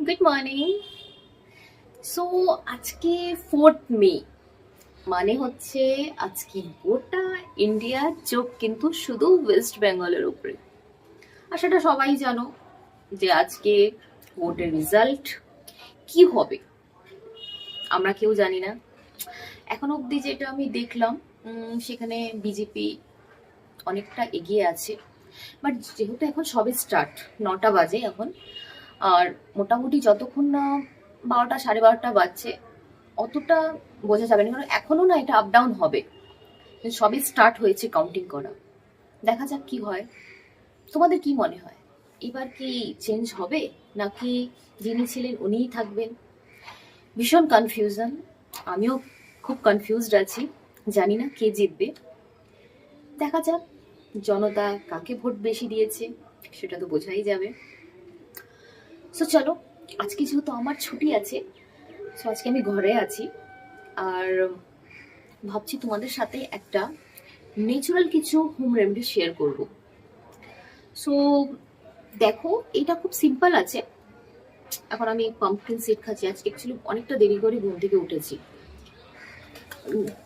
Good morning. So আজকে 4th মে, মানে হচ্ছে আজকে গোটা ইন্ডিয়ার চোখ কিন্তু শুধু ওয়েস্ট বেঙ্গলের উপরে। আর সেটা সবাই জানো যে আজকে ভোটের রেজাল্ট কি হবে আমরা কেউ জানি না। এখন অবধি যেটা আমি দেখলাম সেখানে বিজেপি অনেকটা এগিয়ে আছে, বাট যেহেতু এখন সবে স্টার্ট, 9টা বাজে এখন, আর মোটামুটি যতক্ষণ না 12টা 12:30 বাজছে অতটা বোঝা যাবে না, কারণ এখনো না এটা আপ ডাউন হবে, সবে স্টার্ট হয়েছে কাউন্টিং করা। দেখা যাক কি হয়। তোমাদের কি মনে হয় এবার কি চেঞ্জ হবে নাকি যিনি ছিলেন উনিই থাকবেন? ভীষণ কনফিউশন, আমিও খুব কনফিউজড আছি, জানি না কে জিতবে। দেখা যাক জনতা কাকে ভোট বেশি দিয়েছে সেটা তো বোঝাই যাবে। সো চলো, আজকে যেহেতু আমার ছুটি আছে, সো আজকে আমি ঘরে আছি আর ভাবছি তোমাদের সাথে একটা ন্যাচারাল কিছু হোম রেমেডি শেয়ার করব। সো দেখো, এটা খুব সিম্পল আছে। এখন আমি পাম্পকিন সিড খাচ্ছি, আজকে অ্যাকচুয়ালি অনেকটা দেরি করে ঘুম থেকে উঠেছি।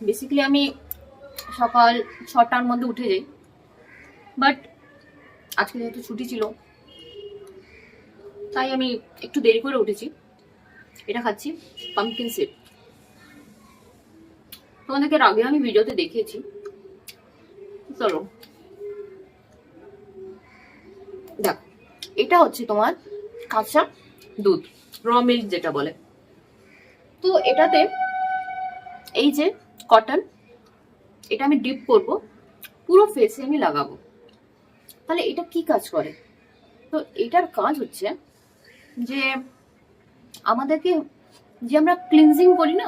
বেসিক্যালি আমি সকাল 6টার মধ্যে উঠে যাই, বাট আজকে যেহেতু ছুটি ছিল তাই আমি একটু দেরি করে উঠেছি। এটা খাচ্ছি পাম্পকিন সিড। তোমাদেরকে আগে আমি ভিডিওতে দেখিয়েছি। চলো দেখো, এটা হচ্ছে তোমার কাঁচা দুধ, র মিল্ক যেটা বলে। তো এটাতে এই যে কটন, এটা আমি ডিপ করব, পুরো ফেসে আমি লাগাবো। তাহলে এটা কি কাজ করে? তো এটার কাজ হচ্ছে যে আমাদেরকে, যে আমরা ক্লিনজিং করি না,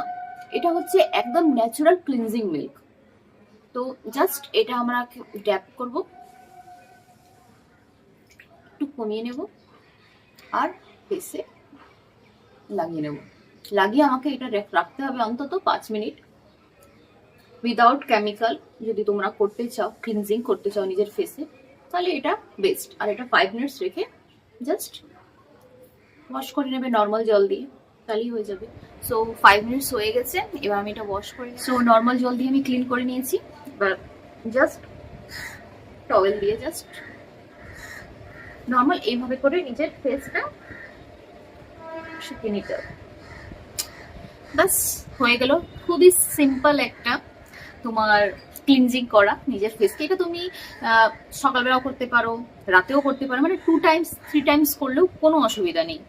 এটা হচ্ছে একদম ন্যাচারাল ক্লিনজিং মিল্ক। তো জাস্ট এটা আমরা ড্যাপ করব, একটু কমিয়ে নেব আর ফেসে লাগিয়ে নেব। লাগিয়ে আমাকে এটা রাখতে হবে অন্তত 5 মিনিট উইদাউট কেমিক্যাল। যদি তোমরা করতে চাও, ক্লিনজিং করতে চাও নিজের ফেসে, তাহলে এটা বেস্ট। আর এটা 5 মিনিটস রেখে জাস্ট ওয়াশ করে নেবে নর্মাল জল দিয়ে, তাহলেই হয়ে যাবে। সো 5 মিনিটস হয়ে গেছে, এবার আমি এটা ওয়াশ করে, সো নর্মাল জল দিয়ে আমি ক্লিন করে নিয়েছি। এবার জাস্ট টওয়েল দিয়ে জাস্ট নর্মাল এইভাবে করে নিজের ফেসটা শুকিয়ে নিতে হবে। বাস হয়ে গেল। খুবই সিম্পল একটা তোমার ক্লিনজিং করা নিজের ফেসকে। এটা তুমি সকালবেলাও করতে পারো, রাতেও করতে পারো, মানে 2 টাইমস 3 টাইমস করলেও কোনো অসুবিধা নেই।